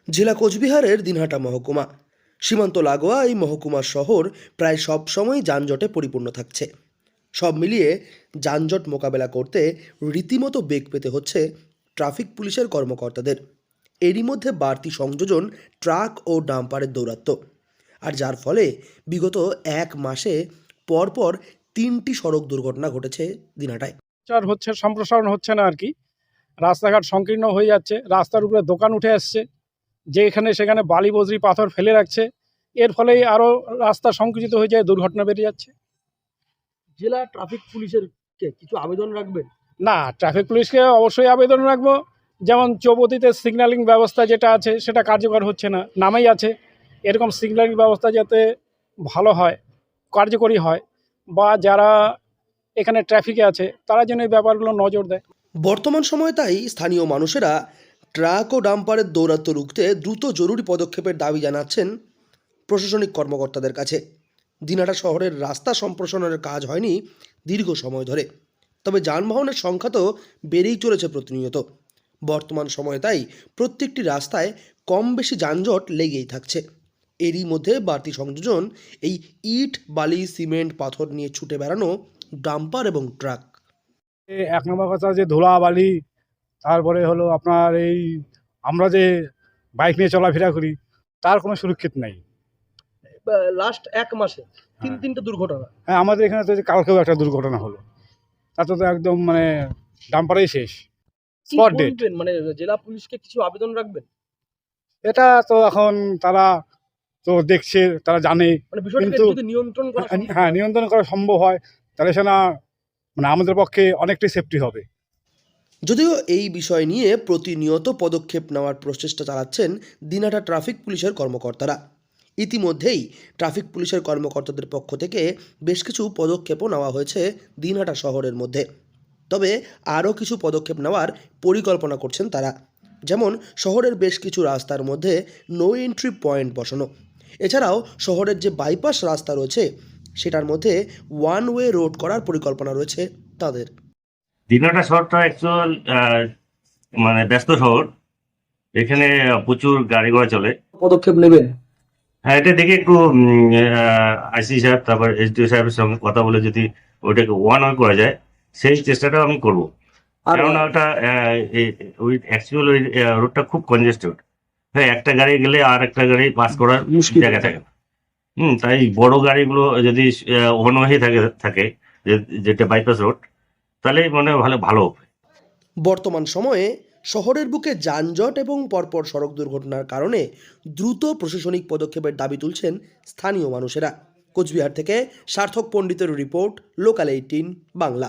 জেলা কোচবিহারের দিনহাটা মহকুমা। সীমান্ত লাগোয়া এই মহকুমা শহর প্রায় সব সময় যানজটে পরিপূর্ণ থাকছে। সব মিলিয়ে যানজট মোকাবেলা করতে রীতিমতো বেগ পেতে হচ্ছে ট্রাফিক পুলিশের কর্মকর্তাদের। এরই মধ্যে বাড়তি সংযোজন ট্রাক ও ডাম্পারের দৌরাত্ম্য, আর যার ফলে বিগত এক মাসে পরপর 3টি সড়ক দুর্ঘটনা ঘটেছে দিনহাটায়। হচ্ছে, সম্প্রসারণ হচ্ছে না আর কি। রাস্তাঘাট সংকীর্ণ হয়ে যাচ্ছে, রাস্তার উপরে দোকান উঠে আসছে, যেখানে সেখানে বালি বজরি পাথর ফেলে রাখছে। এর ফলেই আরও রাস্তা সংকুচিত হয়ে যায়, দুর্ঘটনা বেড়ে যাচ্ছে। জেলা ট্রাফিক পুলিশের কিছু আবেদন রাখবেন? না, ট্রাফিক পুলিশকে অবশ্যই আবেদন রাখবো। যেমন চৌপতিতে সিগন্যালিং ব্যবস্থা যেটা আছে সেটা কার্যকর হচ্ছে না, নামেই আছে। এরকম সিগন্যালিং ব্যবস্থা যাতে ভালো হয়, কার্যকরী হয়, বা যারা এখানে ট্রাফিকে আছে তারা যেন এই ব্যাপারগুলো নজর দেয়। বর্তমান সময়ে তাই স্থানীয় মানুষেরা ট্রাক ও ডাম্পারের দৌরাত্ম্য রুখতে দ্রুত জরুরি পদক্ষেপের দাবি জানাচ্ছেন প্রশাসনিক কর্মকর্তাদের কাছে। দিনহাটা শহরের রাস্তা সম্প্রসারণের কাজ হয়নি দীর্ঘ সময় ধরে, তবে যানবাহনের সংখ্যা তো বেড়েই চলেছে প্রতিনিয়ত। বর্তমান সময়ে তাই প্রত্যেকটি রাস্তায় কম বেশি যানজট লেগেই থাকছে। এরই মধ্যে বাড়তি সংযোজন এই ইট, বালি, সিমেন্ট, পাথর নিয়ে ছুটে বেড়ানো ডাম্পার এবং ট্রাক। এক নম্বর কথা যে ধুলাবালি, তারপরে হলো আপনার এই আমরা যে বাইক নিয়ে চলাফেরা করি তার কোনো সুরক্ষিত নেই। লাস্ট এক মাসে তিনটে দুর্ঘটনা। হ্যাঁ, আমাদের এখানে তো যে কালকেও একটা দুর্ঘটনা হলো, তাতে তো একদম মানে ডাম্পারেই শেষ, কি স্পট ডেট। বলবেন? মানে জেলা পুলিশকে কিছু আবেদন রাখবেন? এটা তো এখন তারা তো দেখছে, তারা জানে, মানে বিষয়টাকে কিন্তু যদি নিয়ন্ত্রণ করা সম্ভব হ্যাঁ, হয়। নিয়ন্ত্রণ করা সম্ভব হয় তাহলে সেটা মানে আমাদের পক্ষে অনেকটাই সেফটি হবে। যদিও এই বিষয় নিয়ে প্রতিনিয়ত পদক্ষেপ নেওয়ার প্রচেষ্টা চালাচ্ছেন দিনহাটা ট্রাফিক পুলিশের কর্মকর্তারা। ইতিমধ্যেই ট্রাফিক পুলিশের কর্মকর্তাদের পক্ষ থেকে বেশ কিছু পদক্ষেপও নেওয়া হয়েছে দিনহাটা শহরের মধ্যে। তবে আরও কিছু পদক্ষেপ নেওয়ার পরিকল্পনা করছেন তারা, যেমন শহরের বেশ কিছু রাস্তার মধ্যে নো এন্ট্রি পয়েন্ট বসানো। এছাড়াও শহরের যে বাইপাস রাস্তা রয়েছে সেটার মধ্যে ওয়ান ওয়ে রোড করার পরিকল্পনা রয়েছে তাদের। দিনহাটা শহরটা অ্যাকচুয়াল মানে ব্যস্ত শহর। এখানে প্রচুর গাড়ি ঘোড়া চলে। পদক্ষেপ নেবেন? হ্যাঁ, এটা দেখে একটু আইসি সাহেব তারপর এসডিও সাহেবের সঙ্গে কথা বলে যদি ওইটাকে ওয়ান ওয়ে করা যায় সেই চেষ্টাটাও আমি করবো। আর কেননা ওটা ওই অ্যাকচুয়াল ওই রোডটা খুব কনজেস্টেড। হ্যাঁ, একটা গাড়ি গেলে আর একটা গাড়ি পাস করার মুশকিল জায়গা থাকে না। তাই বড় গাড়িগুলো যদি ওয়ান ওয়ে থাকে যেটা বাইপাস রোড, তাহলে মানে ভালো হবে। বর্তমান সময়ে শহরের বুকে যানজট এবং পরপর সড়ক দুর্ঘটনার কারণে দ্রুত প্রশাসনিক পদক্ষেপের দাবি তুলছেন স্থানীয় মানুষেরা। কোচবিহার থেকে সার্থক পণ্ডিতের রিপোর্ট, লোকাল 18 বাংলা।